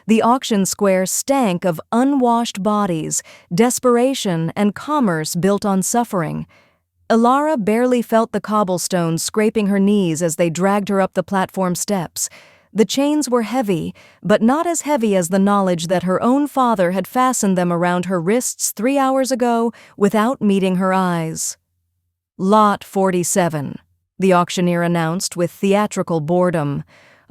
The auction square stank of unwashed bodies, desperation, and commerce built on suffering. Elara barely felt the cobblestones scraping her knees as they dragged her up the platform steps. The chains were heavy, but not as heavy as the knowledge that her own father had fastened them around her wrists 3 hours ago without meeting her eyes. Lot 47, the auctioneer announced with theatrical boredom.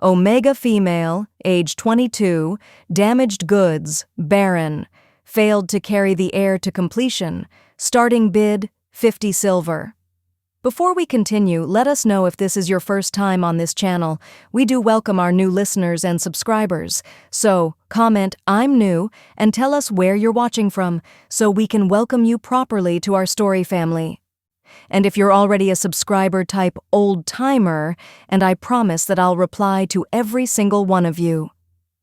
Omega female, age 22, damaged goods, barren, failed to carry the heir to completion, starting bid 50 silver. Before we continue, let us know if this is your first time on this channel. We do welcome our new listeners and subscribers. So, comment "I'm new" and tell us where you're watching from so we can welcome you properly to our story family. And if you're already a subscriber, type "old-timer" and I promise that I'll reply to every single one of you.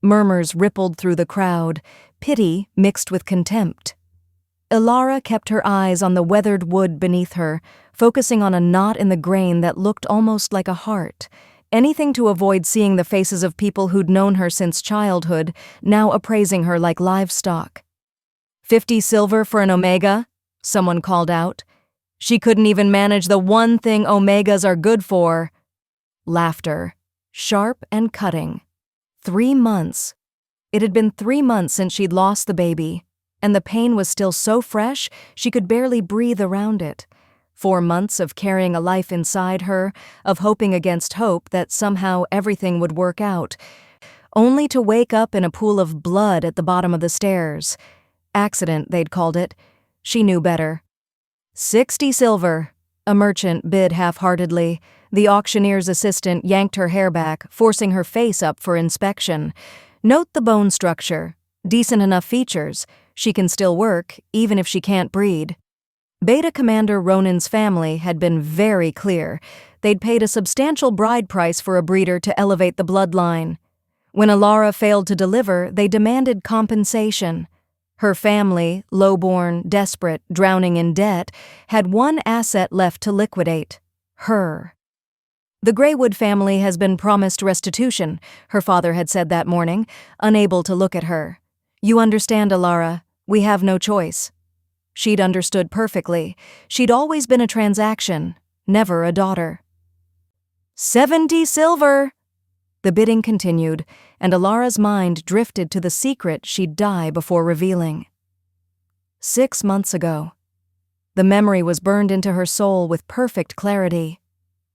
Murmurs rippled through the crowd, pity mixed with contempt. Elara kept her eyes on the weathered wood beneath her, focusing on a knot in the grain that looked almost like a heart. Anything to avoid seeing the faces of people who'd known her since childhood, now appraising her like livestock. 50 silver for an Omega? Someone called out. She couldn't even manage the one thing Omegas are good for. Laughter, sharp and cutting. 3 months. It had been 3 months since she'd lost the baby, and the pain was still so fresh she could barely breathe around it. 4 months of carrying a life inside her, of hoping against hope that somehow everything would work out, only to wake up in a pool of blood at the bottom of the stairs. Accident, they'd called it. She knew better. 60 silver, a merchant bid half-heartedly. The auctioneer's assistant yanked her hair back, forcing her face up for inspection. Note the bone structure. Decent enough features. She can still work, even if she can't breed. Beta Commander Ronin's family had been very clear. They'd paid a substantial bride price for a breeder to elevate the bloodline. When Elara failed to deliver, they demanded compensation. Her family, lowborn, desperate, drowning in debt, had one asset left to liquidate: her. The Greywood family has been promised restitution, her father had said that morning, unable to look at her. You understand, Elara, we have no choice. She'd understood perfectly. She'd always been a transaction, never a daughter. 70 silver! The bidding continued, and Elara's mind drifted to the secret she'd die before revealing. 6 months ago. The memory was burned into her soul with perfect clarity.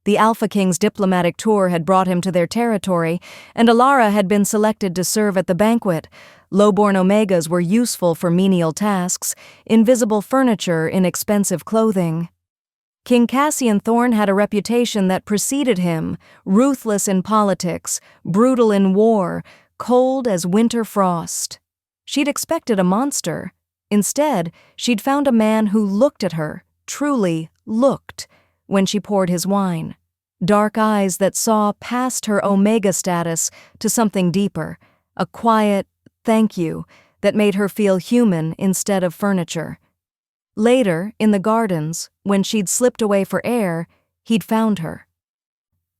The Alpha King's diplomatic tour had brought him to their territory, and Elara had been selected to serve at the banquet. Lowborn Omegas were useful for menial tasks, invisible furniture in expensive clothing. King Cassian Thorne had a reputation that preceded him, ruthless in politics, brutal in war, cold as winter frost. She'd expected a monster. Instead, she'd found a man who looked at her, truly looked, when she poured his wine. Dark eyes that saw past her Omega status to something deeper, a quiet thank you that made her feel human instead of furniture. Later, in the gardens, when she'd slipped away for air, he'd found her.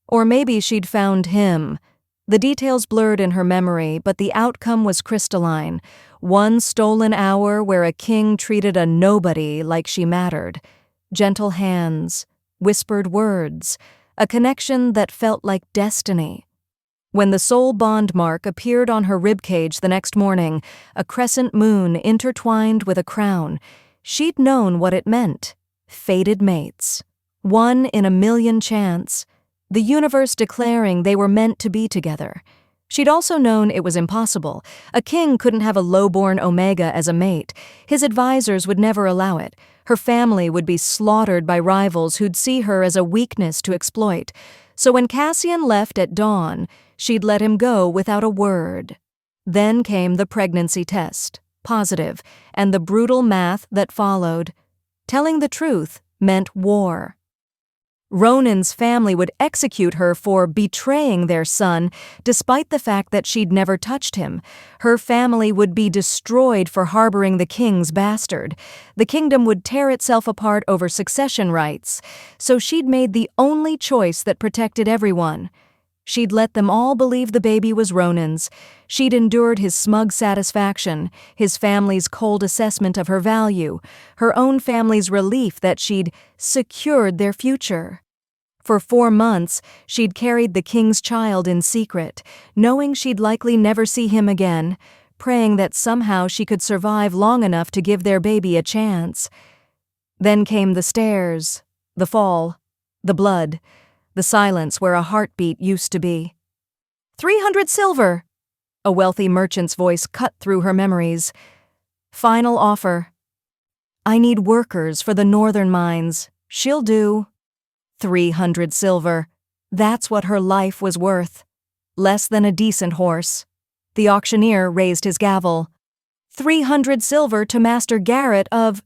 Or maybe she'd found him. The details blurred in her memory, but the outcome was crystalline. One stolen hour where a king treated a nobody like she mattered. Gentle hands, whispered words, a connection that felt like destiny. When the soul bond mark appeared on her ribcage the next morning, a crescent moon intertwined with a crown, she'd known what it meant. Fated mates. 1 in a million chance. The universe declaring they were meant to be together. She'd also known it was impossible. A king couldn't have a lowborn Omega as a mate. His advisors would never allow it. Her family would be slaughtered by rivals who'd see her as a weakness to exploit. So when Cassian left at dawn, she'd let him go without a word. Then came the pregnancy test, positive, and the brutal math that followed. Telling the truth meant war. Ronin's family would execute her for betraying their son, despite the fact that she'd never touched him. Her family would be destroyed for harboring the king's bastard. The kingdom would tear itself apart over succession rights, so she'd made the only choice that protected everyone. She'd let them all believe the baby was Ronan's. She'd endured his smug satisfaction, his family's cold assessment of her value, her own family's relief that she'd secured their future. For 4 months, she'd carried the king's child in secret, knowing she'd likely never see him again, praying that somehow she could survive long enough to give their baby a chance. Then came the stairs, the fall, the blood, the silence where a heartbeat used to be. 300 silver! A wealthy merchant's voice cut through her memories. Final offer. I need workers for the northern mines. She'll do. 300 silver. That's what her life was worth. Less than a decent horse. The auctioneer raised his gavel. 300 silver to Master Garrett of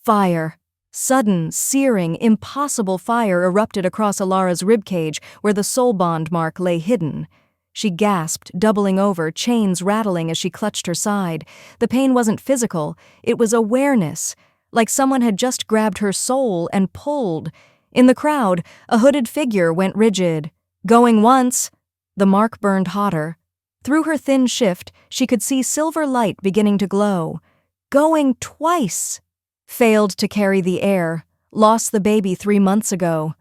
fire. Sudden, searing, impossible fire erupted across Elara's ribcage where the soul bond mark lay hidden. She gasped, doubling over, chains rattling as she clutched her side. The pain wasn't physical, it was awareness, like someone had just grabbed her soul and pulled. In the crowd, a hooded figure went rigid. Going once. The mark burned hotter. Through her thin shift, she could see silver light beginning to glow. Going twice. Failed to carry the air. Lost the baby 3 months ago.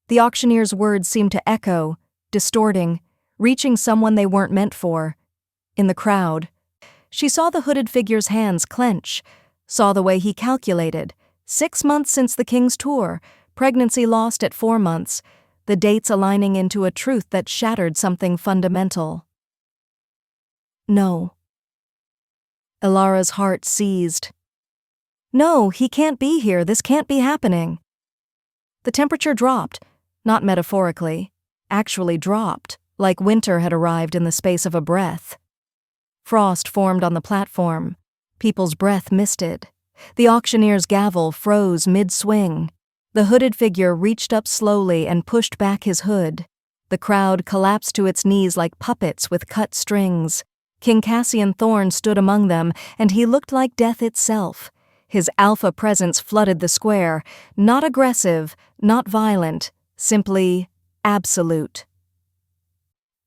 The auctioneer's words seemed to echo, distorting, reaching someone they weren't meant for. In the crowd, she saw the hooded figure's hands clench, saw the way he calculated. 6 months since the king's tour, pregnancy lost at 4 months, the dates aligning into a truth that shattered something fundamental. No. Elara's heart seized. No, he can't be here. This can't be happening. The temperature dropped, not metaphorically, actually dropped, like winter had arrived in the space of a breath. Frost formed on the platform. People's breath misted. The auctioneer's gavel froze mid-swing. The hooded figure reached up slowly and pushed back his hood. The crowd collapsed to its knees like puppets with cut strings. King Cassian Thorne stood among them, and he looked like death itself. His alpha presence flooded the square, not aggressive, not violent, simply absolute.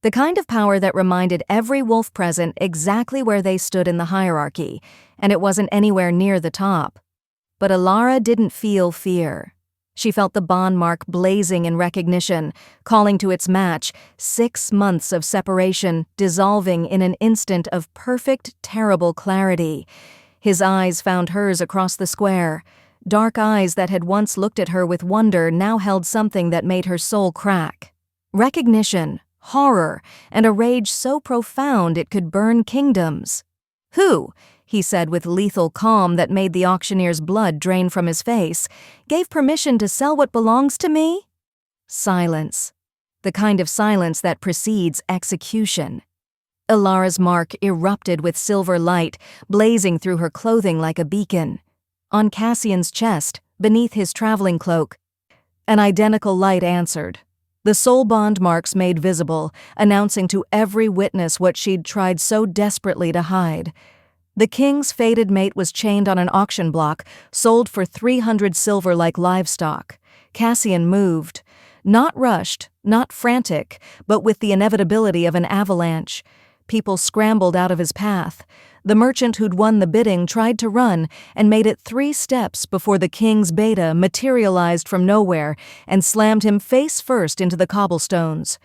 The kind of power that reminded every wolf present exactly where they stood in the hierarchy, and it wasn't anywhere near the top. But Elara didn't feel fear. She felt the bond mark blazing in recognition, calling to its match, 6 months of separation dissolving in an instant of perfect, terrible clarity. His eyes found hers across the square. Dark eyes that had once looked at her with wonder now held something that made her soul crack. Recognition, horror, and a rage so profound it could burn kingdoms. Who, he said with lethal calm that made the auctioneer's blood drain from his face, gave permission to sell what belongs to me? Silence. The kind of silence that precedes execution. Elara's mark erupted with silver light, blazing through her clothing like a beacon. On Cassian's chest, beneath his traveling cloak, an identical light answered. The soul bond marks made visible, announcing to every witness what she'd tried so desperately to hide. The king's fated mate was chained on an auction block, sold for 300 silver like livestock. Cassian moved. Not rushed, not frantic, but with the inevitability of an avalanche. People scrambled out of his path. The merchant who'd won the bidding tried to run and made it 3 steps before the king's beta materialized from nowhere and slammed him face first into the cobblestones.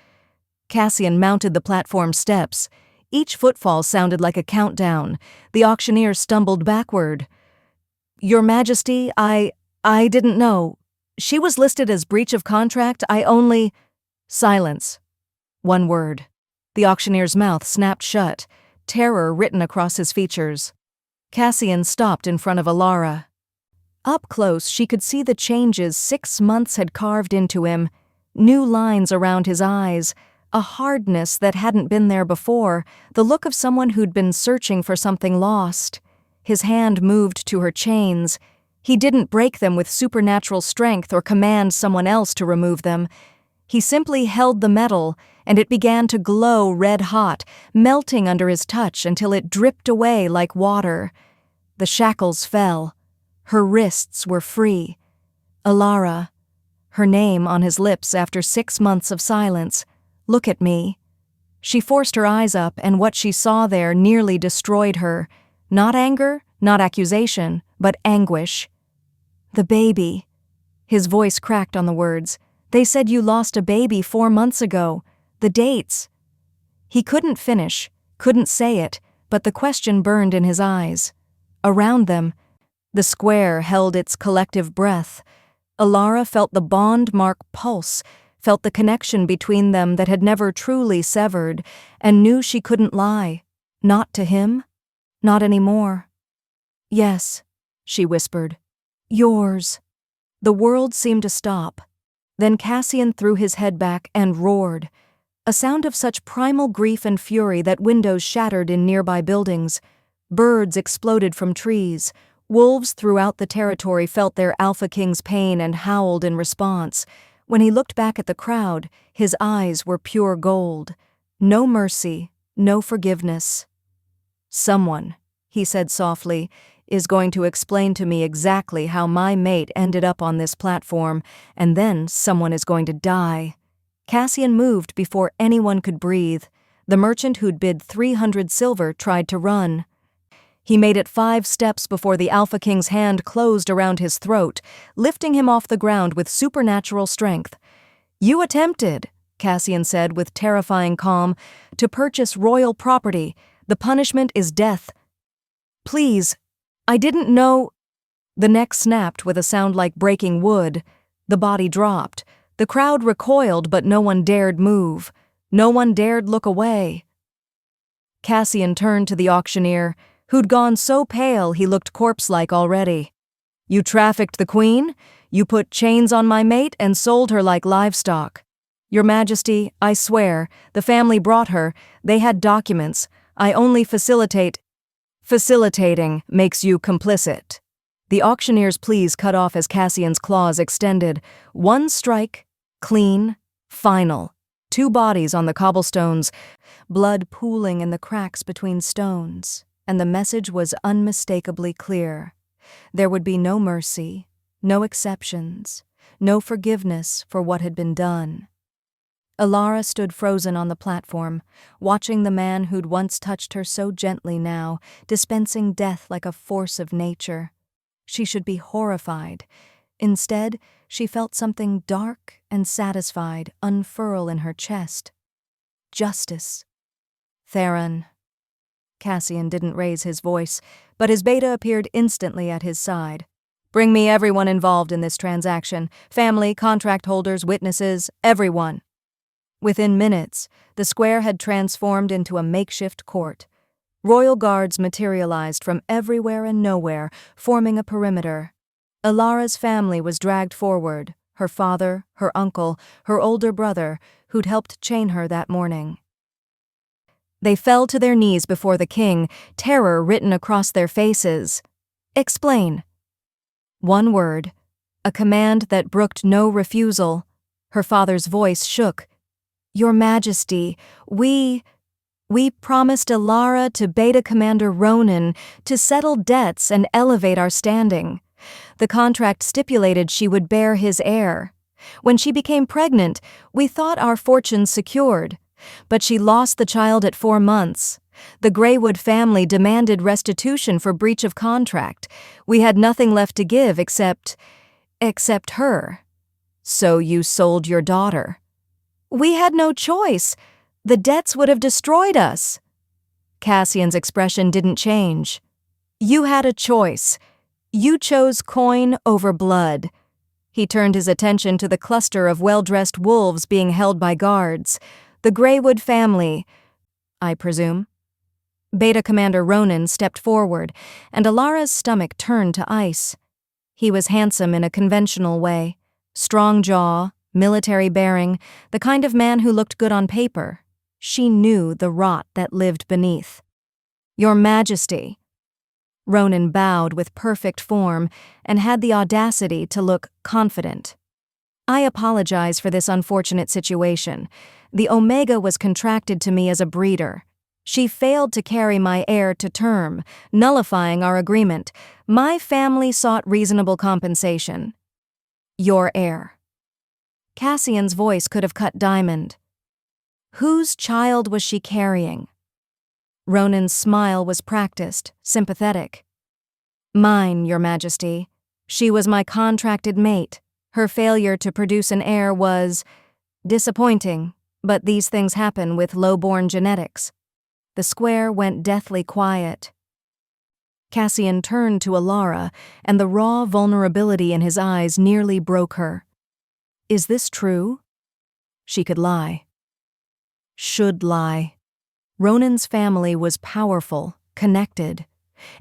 Cassian mounted the platform steps. Each footfall sounded like a countdown. The auctioneer stumbled backward. Your Majesty, I didn't know. She was listed as breach of contract. I only... Silence. One word. The auctioneer's mouth snapped shut, terror written across his features. Cassian stopped in front of Elara. Up close, she could see the changes 6 months had carved into him, new lines around his eyes, a hardness that hadn't been there before, the look of someone who'd been searching for something lost. His hand moved to her chains. He didn't break them with supernatural strength or command someone else to remove them. He simply held the metal, and it began to glow red-hot, melting under his touch until it dripped away like water. The shackles fell. Her wrists were free. Elara, her name on his lips after 6 months of silence, Look at me." She forced her eyes up, and what she saw there nearly destroyed her. Not anger, not accusation, but anguish. "The baby." His voice cracked on the words. "They said you lost a baby 4 months ago. The dates." He couldn't finish, couldn't say it, but the question burned in his eyes. Around them, the square held its collective breath. Elara felt the bond mark pulse, felt the connection between them that had never truly severed, and knew she couldn't lie. Not to him. Not anymore. "Yes," she whispered. "Yours." The world seemed to stop. Then Cassian threw his head back and roared. A sound of such primal grief and fury that windows shattered in nearby buildings. Birds exploded from trees. Wolves throughout the territory felt their alpha king's pain and howled in response. When he looked back at the crowd, his eyes were pure gold. No mercy, no forgiveness. "Someone," he said softly, "is going to explain to me exactly how my mate ended up on this platform, and then someone is going to die." Cassian moved before anyone could breathe. The merchant who'd bid 300 silver tried to run. He made it 5 steps before the Alpha King's hand closed around his throat, lifting him off the ground with supernatural strength. "You attempted," Cassian said with terrifying calm, "to purchase royal property. The punishment is death." "Please, I didn't know—" The neck snapped with a sound like breaking wood. The body dropped. The crowd recoiled, but no one dared move. No one dared look away. Cassian turned to the auctioneer, who'd gone so pale he looked corpse-like already. "You trafficked the queen? You put chains on my mate and sold her like livestock." "Your Majesty, I swear, the family brought her. They had documents. I only facilitate—" "Facilitating makes you complicit." The auctioneer's pleas cut off as Cassian's claws extended. One strike, clean, final. 2 bodies on the cobblestones, blood pooling in the cracks between stones. And the message was unmistakably clear. There would be no mercy, no exceptions, no forgiveness for what had been done. Elara stood frozen on the platform, watching the man who'd once touched her so gently now, dispensing death like a force of nature. She should be horrified. Instead, she felt something dark and satisfied unfurl in her chest. Justice. "Theron." Cassian didn't raise his voice, but his beta appeared instantly at his side. "Bring me everyone involved in this transaction. Family, contract holders, witnesses, everyone." Within minutes, the square had transformed into a makeshift court. Royal guards materialized from everywhere and nowhere, forming a perimeter. Elara's family was dragged forward, her father, her uncle, her older brother, who'd helped chain her that morning. They fell to their knees before the king, terror written across their faces. "Explain." One word, a command that brooked no refusal. Her father's voice shook. "Your Majesty, we promised Elara to Beta Commander Ronan to settle debts and elevate our standing. The contract stipulated she would bear his heir. When she became pregnant, we thought our fortunes secured. But she lost the child at 4 months. The Greywood family demanded restitution for breach of contract. We had nothing left to give except her. So you sold your daughter." "We had no choice. The debts would have destroyed us." Cassian's expression didn't change. "You had a choice. You chose coin over blood." He turned his attention to the cluster of well-dressed wolves being held by guards. "The Greywood family, I presume." Beta Commander Ronan stepped forward, and Elara's stomach turned to ice. He was handsome in a conventional way. Strong jaw, military bearing, the kind of man who looked good on paper. She knew the rot that lived beneath. "Your Majesty." Ronan bowed with perfect form and had the audacity to look confident. "I apologize for this unfortunate situation. The Omega was contracted to me as a breeder. She failed to carry my heir to term, nullifying our agreement. My family sought reasonable compensation." "Your heir." Cassian's voice could have cut diamond. Whose child was she carrying? Ronan's smile was practiced, sympathetic. Mine, Your Majesty. She was my contracted mate. Her failure to produce an heir was disappointing, but these things happen with lowborn genetics. The square went deathly quiet. Cassian turned to Elara, and the raw vulnerability in his eyes nearly broke her. Is this true? She could lie. Should lie. Ronan's family was powerful, connected.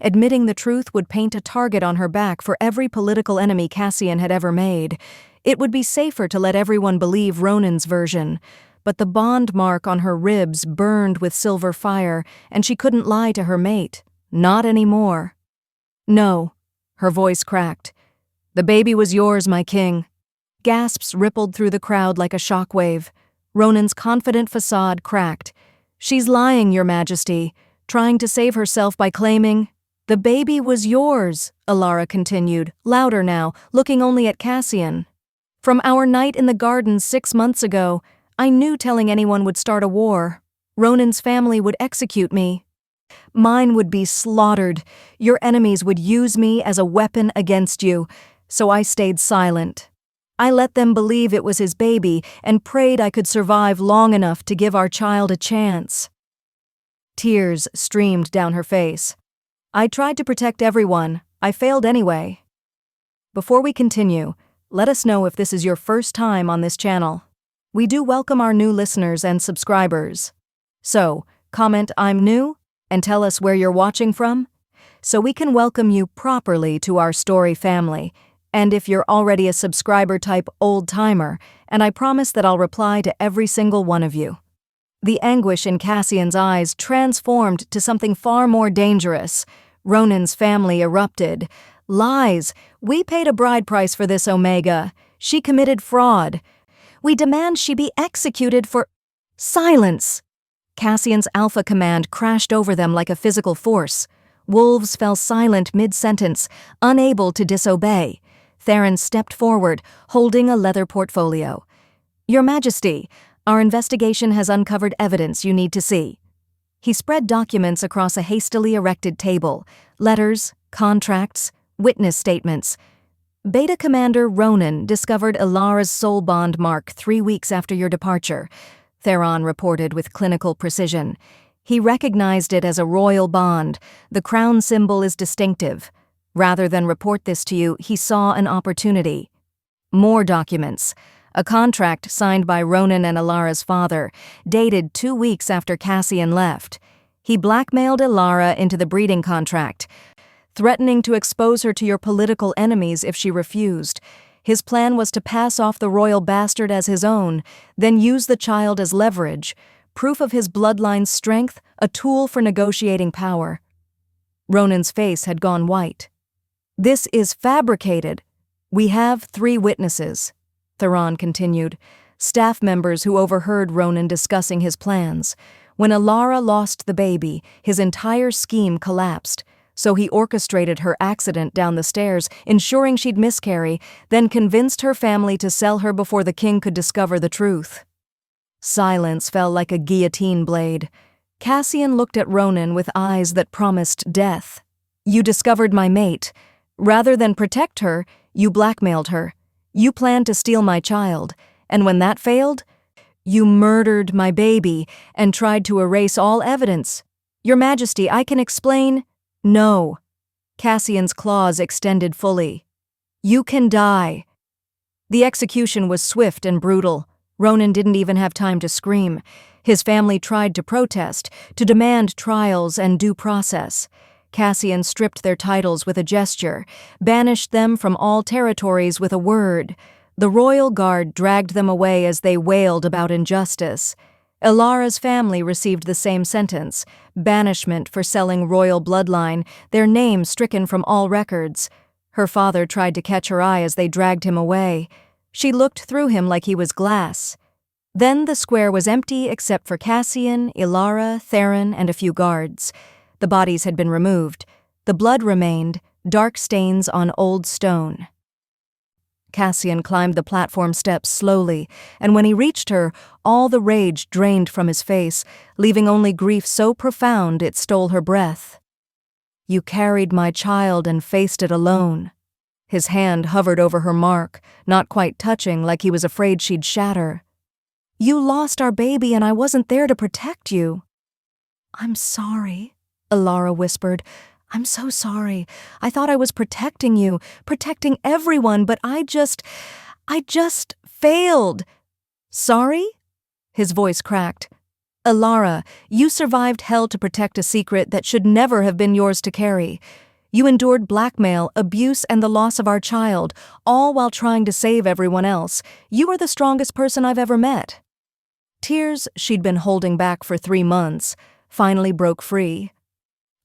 Admitting the truth would paint a target on her back for every political enemy Cassian had ever made. It would be safer to let everyone believe Ronan's version, but the bond mark on her ribs burned with silver fire, and she couldn't lie to her mate. Not anymore. No, her voice cracked. The baby was yours, my king. Gasps rippled through the crowd like a shockwave. Ronan's confident facade cracked. She's lying, Your Majesty, trying to save herself by claiming, the baby was yours, Elara continued, louder now, looking only at Cassian. From our night in the garden 6 months ago, I knew telling anyone would start a war. Ronan's family would execute me. Mine would be slaughtered. Your enemies would use me as a weapon against you, so I stayed silent. I let them believe it was his baby and prayed I could survive long enough to give our child a chance. Tears streamed down her face. I tried to protect everyone. I failed anyway. Before we continue, let us know if this is your first time on this channel. We do welcome our new listeners and subscribers. So, comment I'm new and tell us where you're watching from, so we can welcome you properly to our story family. And if you're already a subscriber-type old-timer, and I promise that I'll reply to every single one of you. The anguish in Cassian's eyes transformed to something far more dangerous. Ronan's family erupted. Lies! We paid a bride price for this Omega. She committed fraud. We demand she be executed for— Silence! Cassian's alpha command crashed over them like a physical force. Wolves fell silent mid-sentence, unable to disobey. Thorne stepped forward, holding a leather portfolio. Your Majesty, our investigation has uncovered evidence you need to see. He spread documents across a hastily erected table, letters, contracts, witness statements. Beta Commander Ronan discovered Elara's soul bond mark 3 weeks after your departure, Thorne reported with clinical precision. He recognized it as a royal bond. The crown symbol is distinctive. Rather than report this to you, he saw an opportunity. More documents. A contract signed by Ronan and Elara's father, dated 2 weeks after Cassian left. He blackmailed Elara into the breeding contract, threatening to expose her to your political enemies if she refused. His plan was to pass off the royal bastard as his own, then use the child as leverage, proof of his bloodline's strength, a tool for negotiating power. Ronan's face had gone white. This is fabricated. We have 3 witnesses, Thorne continued, staff members who overheard Ronan discussing his plans. When Elara lost the baby, his entire scheme collapsed, so he orchestrated her accident down the stairs, ensuring she'd miscarry, then convinced her family to sell her before the king could discover the truth. Silence fell like a guillotine blade. Cassian looked at Ronan with eyes that promised death. You discovered my mate. Rather than protect her, you blackmailed her. You planned to steal my child, and when that failed, you murdered my baby and tried to erase all evidence. Your Majesty, I can explain— No. Cassian's claws extended fully. You can die. The execution was swift and brutal. Ronan didn't even have time to scream. His family tried to protest, to demand trials and due process. Cassian stripped their titles with a gesture, banished them from all territories with a word. The royal guard dragged them away as they wailed about injustice. Elara's family received the same sentence, banishment for selling royal bloodline, their name stricken from all records. Her father tried to catch her eye as they dragged him away. She looked through him like he was glass. Then the square was empty except for Cassian, Elara, Thorne, and a few guards. The bodies had been removed. The blood remained, dark stains on old stone. Cassian climbed the platform steps slowly, and when he reached her, all the rage drained from his face, leaving only grief so profound it stole her breath. "You carried my child and faced it alone." His hand hovered over her mark, not quite touching, like he was afraid she'd shatter. "You lost our baby and I wasn't there to protect you." "I'm sorry," Elara whispered. "I'm so sorry. I thought I was protecting you, protecting everyone, but I just failed." "Sorry?" His voice cracked. "Elara, you survived hell to protect a secret that should never have been yours to carry. You endured blackmail, abuse, and the loss of our child, all while trying to save everyone else. You are the strongest person I've ever met." Tears she'd been holding back for 3 months finally broke free.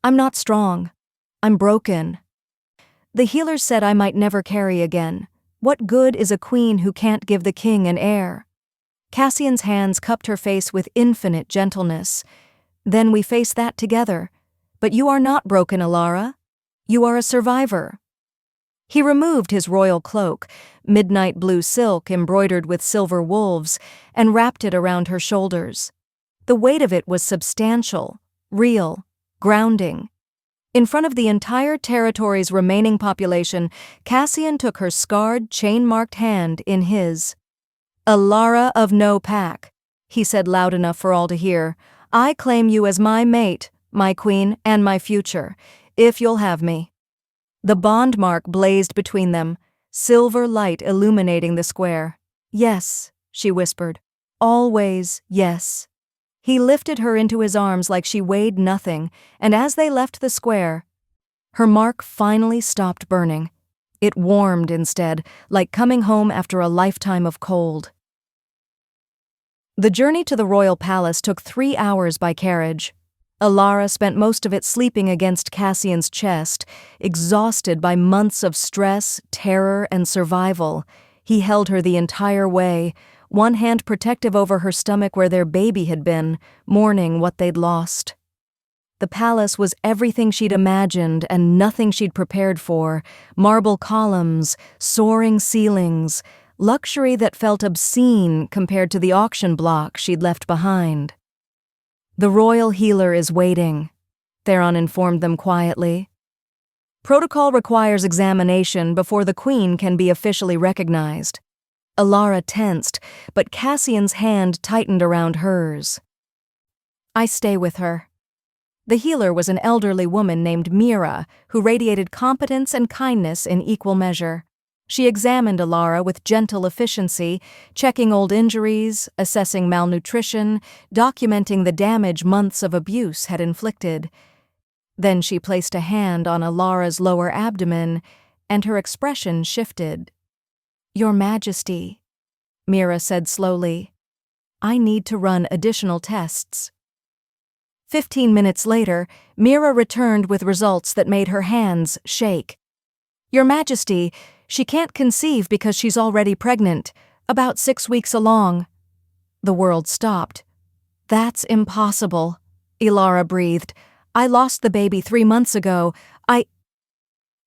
"I'm not strong. I'm broken. The healers said I might never carry again. What good is a queen who can't give the king an heir?" Cassian's hands cupped her face with infinite gentleness. "Then we face that together. But you are not broken, Elara. You are a survivor." He removed his royal cloak, midnight blue silk embroidered with silver wolves, and wrapped it around her shoulders. The weight of it was substantial, real, grounding. In front of the entire territory's remaining population, Cassian took her scarred, chain-marked hand in his. "Elara of no pack," he said loud enough for all to hear. "I claim you as my mate, my queen, and my future, if you'll have me." The bond mark blazed between them, silver light illuminating the square. "Yes," she whispered. "Always yes." He lifted her into his arms like she weighed nothing, and as they left the square, her mark finally stopped burning. It warmed instead, like coming home after a lifetime of cold. The journey to the royal palace took 3 hours by carriage. Elara spent most of it sleeping against Cassian's chest, exhausted by months of stress, terror, and survival. He held her the entire way, one hand protective over her stomach where their baby had been, mourning what they'd lost. The palace was everything she'd imagined and nothing she'd prepared for. Marble columns, soaring ceilings, luxury that felt obscene compared to the auction block she'd left behind. "The royal healer is waiting," Thorne informed them quietly. "Protocol requires examination before the queen can be officially recognized." Elara tensed, but Cassian's hand tightened around hers. "I stay with her." The healer was an elderly woman named Mira, who radiated competence and kindness in equal measure. She examined Elara with gentle efficiency, checking old injuries, assessing malnutrition, documenting the damage months of abuse had inflicted. Then she placed a hand on Elara's lower abdomen, and her expression shifted. "Your Majesty," Mira said slowly, "I need to run additional tests." 15 minutes later, Mira returned with results that made her hands shake. "Your Majesty, she can't conceive because she's already pregnant, about 6 weeks along." The world stopped. "That's impossible," Elara breathed. "I lost the baby 3 months ago.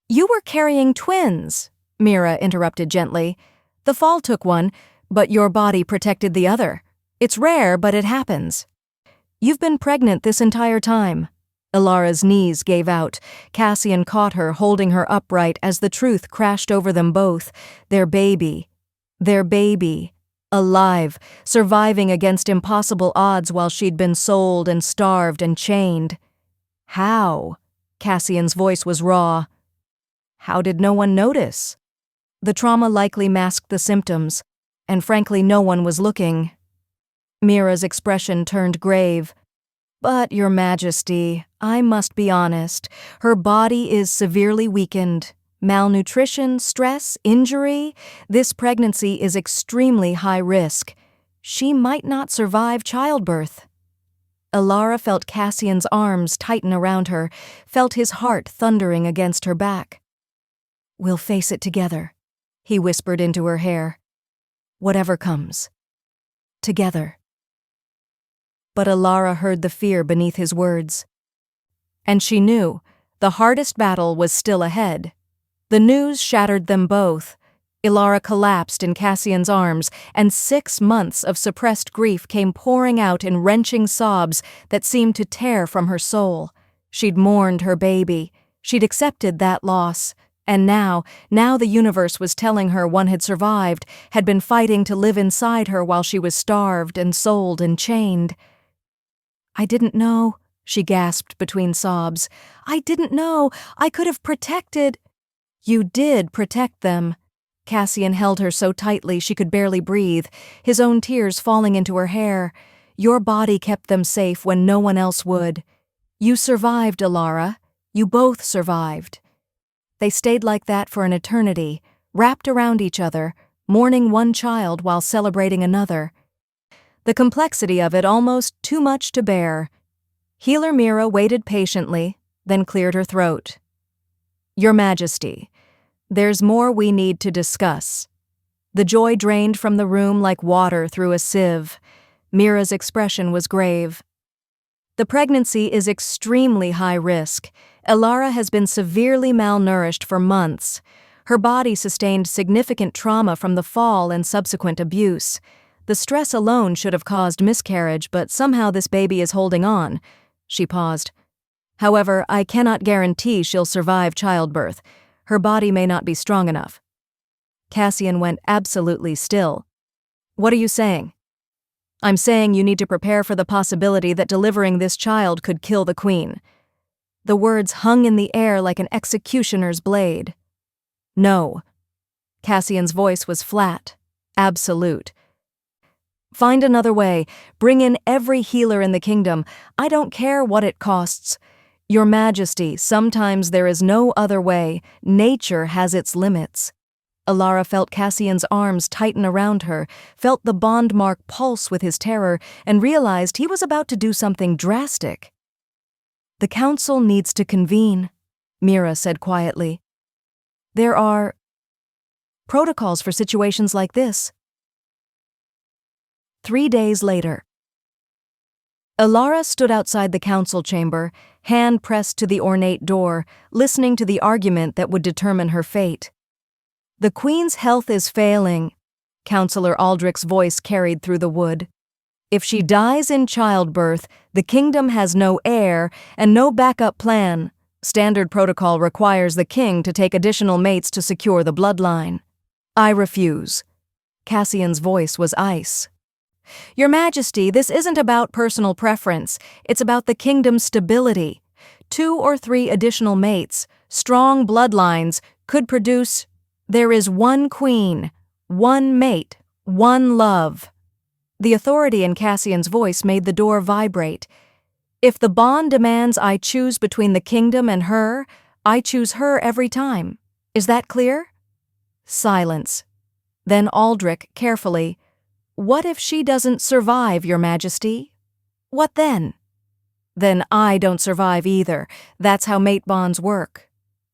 You were carrying twins," Mira interrupted gently. "The fall took one, but your body protected the other. It's rare, but it happens." "You've been pregnant this entire time." Elara's knees gave out. Cassian caught her, holding her upright as the truth crashed over them both. Their baby, alive, surviving against impossible odds while she'd been sold and starved and chained. "How?" Cassian's voice was raw. "How did no one notice?" "The trauma likely masked the symptoms, and frankly no one was looking." Mira's expression turned grave. "But, Your Majesty, I must be honest. Her body is severely weakened. Malnutrition, stress, injury. This pregnancy is extremely high risk. She might not survive childbirth." Elara felt Cassian's arms tighten around her, felt his heart thundering against her back. "We'll face it together," he whispered into her hair. "Whatever comes. Together." But Elara heard the fear beneath his words. And she knew the hardest battle was still ahead. The news shattered them both. Elara collapsed in Cassian's arms, and 6 months of suppressed grief came pouring out in wrenching sobs that seemed to tear from her soul. She'd mourned her baby. She'd accepted that loss. And now the universe was telling her one had survived, had been fighting to live inside her while she was starved and sold and chained. "I didn't know," she gasped between sobs. "I didn't know. I could have protected—" "You did protect them." Cassian held her so tightly she could barely breathe, his own tears falling into her hair. "Your body kept them safe when no one else would. You survived, Elara. You both survived." They stayed like that for an eternity, wrapped around each other, mourning one child while celebrating another. The complexity of it almost too much to bear. Healer Mira waited patiently, then cleared her throat. "Your Majesty, there's more we need to discuss." The joy drained from the room like water through a sieve. Mira's expression was grave. "The pregnancy is extremely high risk. Elara has been severely malnourished for months. Her body sustained significant trauma from the fall and subsequent abuse. The stress alone should have caused miscarriage, but somehow this baby is holding on." She paused. "However, I cannot guarantee she'll survive childbirth. Her body may not be strong enough." Cassian went absolutely still. "What are you saying?" "I'm saying you need to prepare for the possibility that delivering this child could kill the queen." The words hung in the air like an executioner's blade. "No." Cassian's voice was flat, absolute. "Find another way. Bring in every healer in the kingdom. I don't care what it costs. Your Majesty, sometimes there is no other way. Nature has its limits." Elara felt Cassian's arms tighten around her, felt the bond mark pulse with his terror, and realized he was about to do something drastic. "The council needs to convene," Mira said quietly. "There are protocols for situations like this." 3 days later. Elara stood outside the council chamber, hand pressed to the ornate door, listening to the argument that would determine her fate. "The Queen's health is failing," Councillor Aldrich's voice carried through the wood. "If she dies in childbirth, the kingdom has no heir and no backup plan. Standard protocol requires the king to take additional mates to secure the bloodline." "I refuse." Cassian's voice was ice. "Your Majesty, this isn't about personal preference. It's about the kingdom's stability. 2 or 3 additional mates, strong bloodlines, could produce— There is one queen, one mate, one love." The authority in Cassian's voice made the door vibrate. "If the bond demands I choose between the kingdom and her, I choose her every time. Is that clear?" Silence. Then Aldrich, carefully, "What if she doesn't survive, Your Majesty? What then?" "Then I don't survive either. That's how mate bonds work."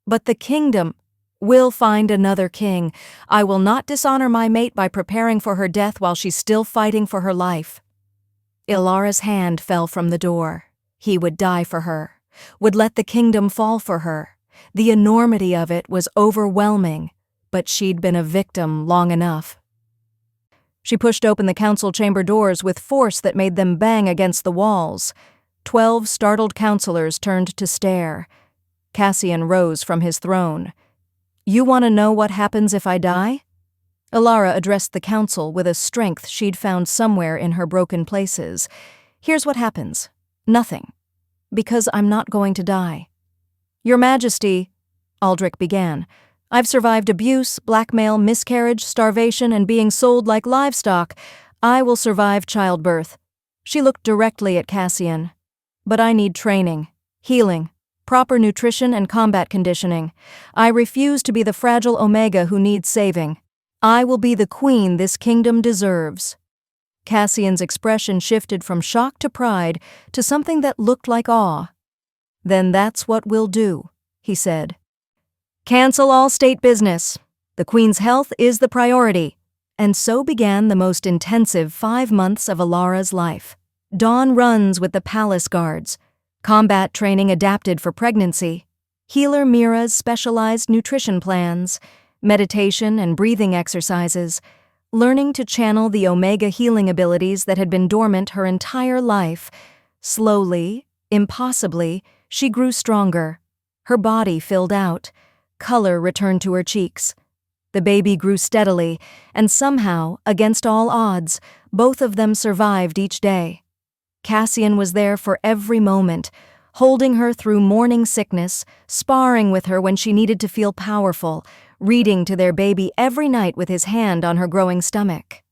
"But the kingdom—" "We'll find another king. I will not dishonor my mate by preparing for her death while she's still fighting for her life." Elara's hand fell from the door. He would die for her, would let the kingdom fall for her. The enormity of it was overwhelming, but she'd been a victim long enough. She pushed open the council chamber doors with force that made them bang against the walls. 12 startled councillors turned to stare. Cassian rose from his throne. "You want to know what happens if I die?" Elara addressed the council with a strength she'd found somewhere in her broken places. "Here's what happens. Nothing. Because I'm not going to die." "Your Majesty," Aldrich began, "I've survived abuse, blackmail, miscarriage, starvation, and being sold like livestock. I will survive childbirth." She looked directly at Cassian. "But I need training, healing, proper nutrition, and combat conditioning. I refuse to be the fragile Omega who needs saving. I will be the queen this kingdom deserves." Cassian's expression shifted from shock to pride to something that looked like awe. "Then that's what we'll do," he said. "Cancel all state business. The queen's health is the priority." And so began the most intensive 5 months of Elara's life. Dawn runs with the palace guards, combat training adapted for pregnancy, Healer Mira's specialized nutrition plans, meditation and breathing exercises, learning to channel the Omega healing abilities that had been dormant her entire life. Slowly, impossibly, she grew stronger. Her body filled out. Color returned to her cheeks. The baby grew steadily, and somehow, against all odds, both of them survived each day. Cassian was there for every moment, holding her through morning sickness, sparring with her when she needed to feel powerful, reading to their baby every night with his hand on her growing stomach.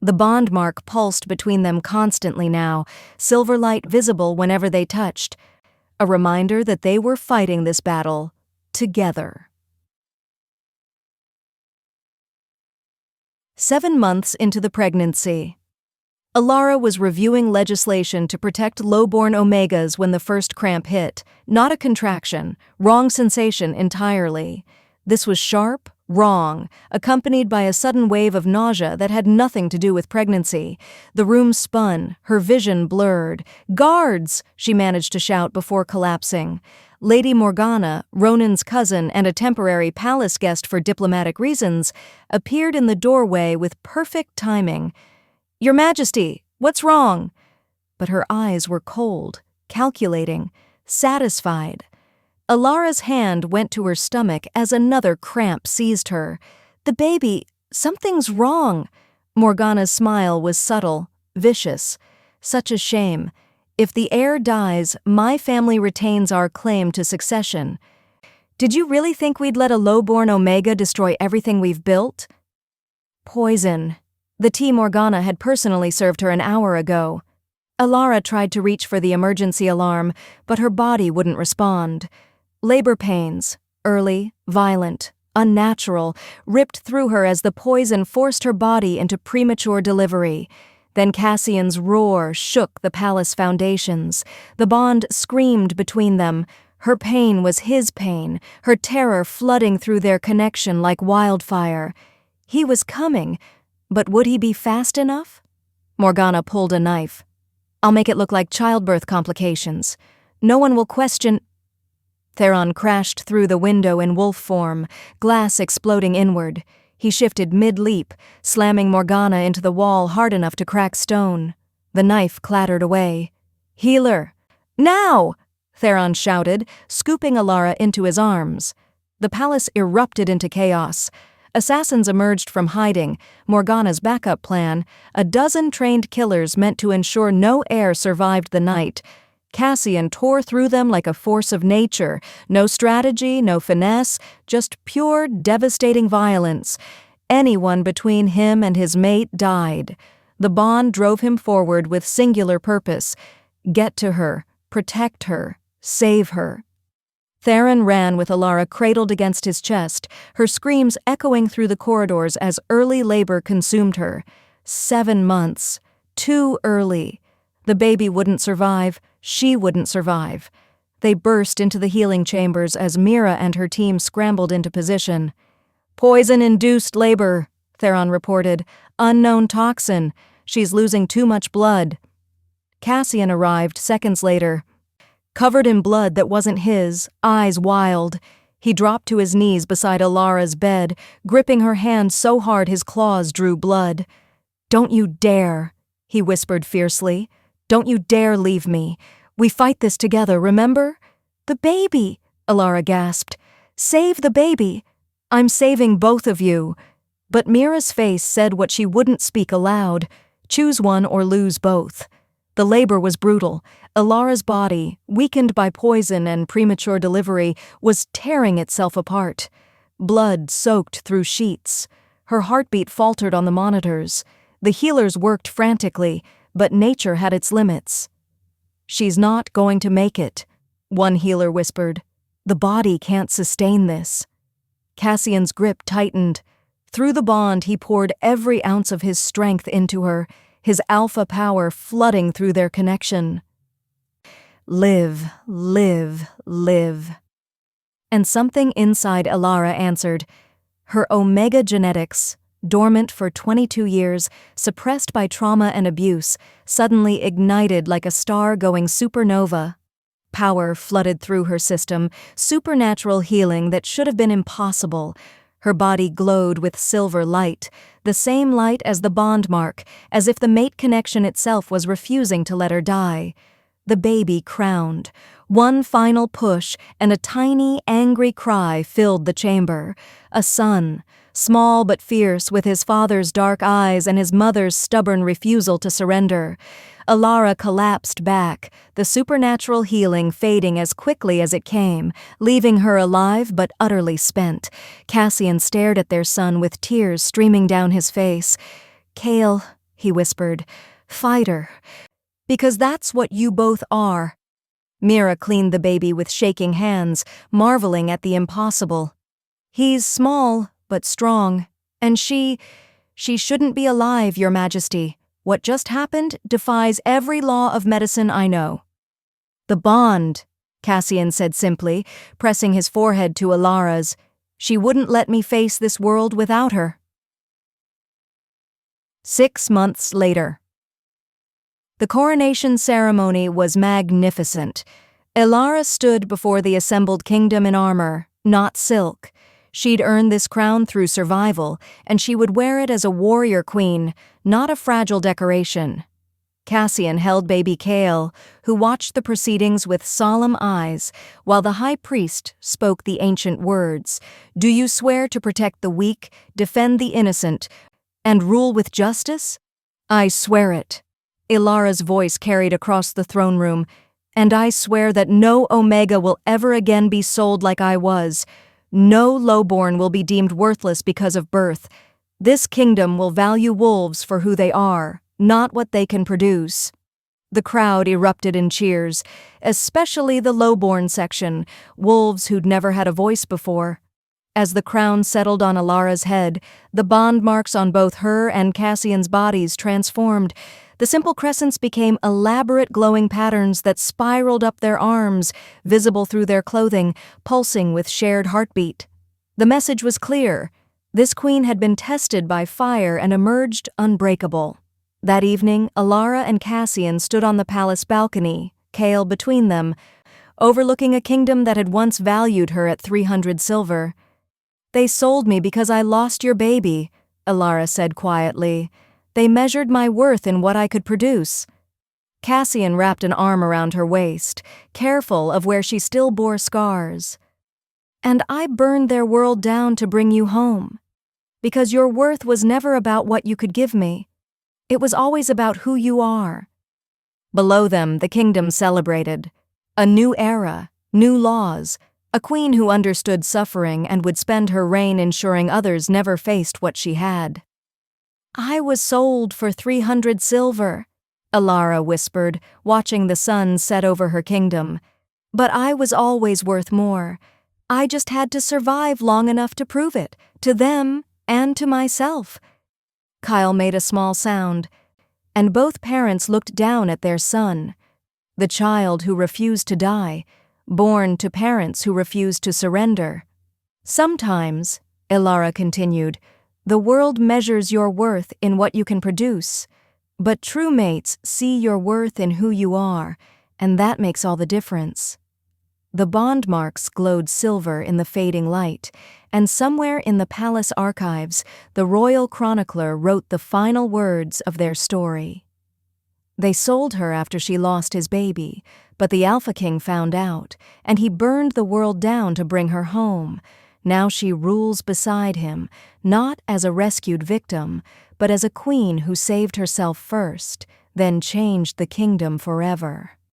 The bond mark pulsed between them constantly now, silver light visible whenever they touched, a reminder that they were fighting this battle together. 7 months into the pregnancy. Elara was reviewing legislation to protect lowborn omegas when the first cramp hit. Not a contraction, wrong sensation entirely. This was sharp, wrong, accompanied by a sudden wave of nausea that had nothing to do with pregnancy. The room spun, her vision blurred. "Guards!" she managed to shout before collapsing. Lady Morgana, Ronan's cousin and a temporary palace guest for diplomatic reasons, appeared in the doorway with perfect timing. "Your Majesty, what's wrong?" But her eyes were cold, calculating, satisfied. Elara's hand went to her stomach as another cramp seized her. "The baby, something's wrong." Morgana's smile was subtle, vicious. "Such a shame. If the heir dies, my family retains our claim to succession. Did you really think we'd let a lowborn Omega destroy everything we've built?" Poison. The tea Morgana had personally served her an hour ago. Elara tried to reach for the emergency alarm, but her body wouldn't respond. Labor pains, early, violent, unnatural, ripped through her as the poison forced her body into premature delivery. Then Cassian's roar shook the palace foundations. The bond screamed between them. Her pain was his pain, her terror flooding through their connection like wildfire. He was coming, but would he be fast enough? Morgana pulled a knife. "I'll make it look like childbirth complications. No one will question—" Thorne crashed through the window in wolf form, glass exploding inward. He shifted mid-leap, slamming Morgana into the wall hard enough to crack stone. The knife clattered away. "Healer! Now!" Thorne shouted, scooping Elara into his arms. The palace erupted into chaos. Assassins emerged from hiding, Morgana's backup plan, a dozen trained killers meant to ensure no heir survived the night. Cassian tore through them like a force of nature. No strategy, no finesse, just pure, devastating violence. Anyone between him and his mate died. The bond drove him forward with singular purpose. Get to her, protect her, save her. Thorne ran with Elara cradled against his chest, her screams echoing through the corridors as early labor consumed her. 7 months. Too early. The baby wouldn't survive. She wouldn't survive. They burst into the healing chambers as Mira and her team scrambled into position. "Poison-induced labor," Thorne reported. "Unknown toxin. She's losing too much blood." Cassian arrived seconds later. Covered in blood that wasn't his, eyes wild. He dropped to his knees beside Elara's bed, gripping her hand so hard his claws drew blood. "Don't you dare," he whispered fiercely. "Don't you dare leave me. We fight this together, remember?" "The baby," Elara gasped. "Save the baby." "I'm saving both of you." But Mira's face said what she wouldn't speak aloud. Choose one or lose both. The labor was brutal. Elara's body, weakened by poison and premature delivery, was tearing itself apart. Blood soaked through sheets. Her heartbeat faltered on the monitors. The healers worked frantically, but nature had its limits. "She's not going to make it," one healer whispered. "The body can't sustain this." Cassian's grip tightened. Through the bond, he poured every ounce of his strength into her, his alpha power flooding through their connection. "Live, live, live." And something inside Elara answered. Her Omega genetics, dormant for 22 years, suppressed by trauma and abuse, suddenly ignited like a star going supernova. Power flooded through her system, supernatural healing that should have been impossible. Her body glowed with silver light, the same light as the bond mark, as if the mate connection itself was refusing to let her die. The baby crowned. One final push, and a tiny, angry cry filled the chamber. A son, small but fierce, with his father's dark eyes and his mother's stubborn refusal to surrender. Elara collapsed back, the supernatural healing fading as quickly as it came, leaving her alive but utterly spent. Cassian stared at their son with tears streaming down his face. "Kale," he whispered, "fighter. Because that's what you both are." Mira cleaned the baby with shaking hands, marveling at the impossible. "He's small, but strong. And she shouldn't be alive, Your Majesty. What just happened defies every law of medicine I know." "The bond," Cassian said simply, pressing his forehead to Elara's. "She wouldn't let me face this world without her." 6 months later. The coronation ceremony was magnificent. Elara stood before the assembled kingdom in armor, not silk. She'd earned this crown through survival, and she would wear it as a warrior queen, not a fragile decoration. Cassian held baby Kale, who watched the proceedings with solemn eyes, while the high priest spoke the ancient words. "Do you swear to protect the weak, defend the innocent, and rule with justice?" "I swear it." Elara's voice carried across the throne room. "And I swear that no Omega will ever again be sold like I was. No lowborn will be deemed worthless because of birth. This kingdom will value wolves for who they are, not what they can produce." The crowd erupted in cheers, especially the lowborn section, wolves who'd never had a voice before. As the crown settled on Elara's head, the bond marks on both her and Cassian's bodies transformed. The simple crescents became elaborate glowing patterns that spiraled up their arms, visible through their clothing, pulsing with shared heartbeat. The message was clear. This queen had been tested by fire and emerged unbreakable. That evening, Elara and Cassian stood on the palace balcony, Kale between them, overlooking a kingdom that had once valued her at 300 silver. "They sold me because I lost your baby," Elara said quietly. "They measured my worth in what I could produce." Cassian wrapped an arm around her waist, careful of where she still bore scars. "And I burned their world down to bring you home. Because your worth was never about what you could give me. It was always about who you are." Below them, the kingdom celebrated. A new era, new laws, a queen who understood suffering and would spend her reign ensuring others never faced what she had. "I was sold for 300 silver, Elara whispered, watching the sun set over her kingdom. "But I was always worth more. I just had to survive long enough to prove it, to them and to myself." Kyle made a small sound, and both parents looked down at their son, the child who refused to die, born to parents who refused to surrender. "Sometimes," Elara continued, "the world measures your worth in what you can produce, but true mates see your worth in who you are, and that makes all the difference." The bond marks glowed silver in the fading light, and somewhere in the palace archives, the royal chronicler wrote the final words of their story. "They sold her after she lost his baby, but the Alpha King found out, and he burned the world down to bring her home. Now she rules beside him, not as a rescued victim, but as a queen who saved herself first, then changed the kingdom forever."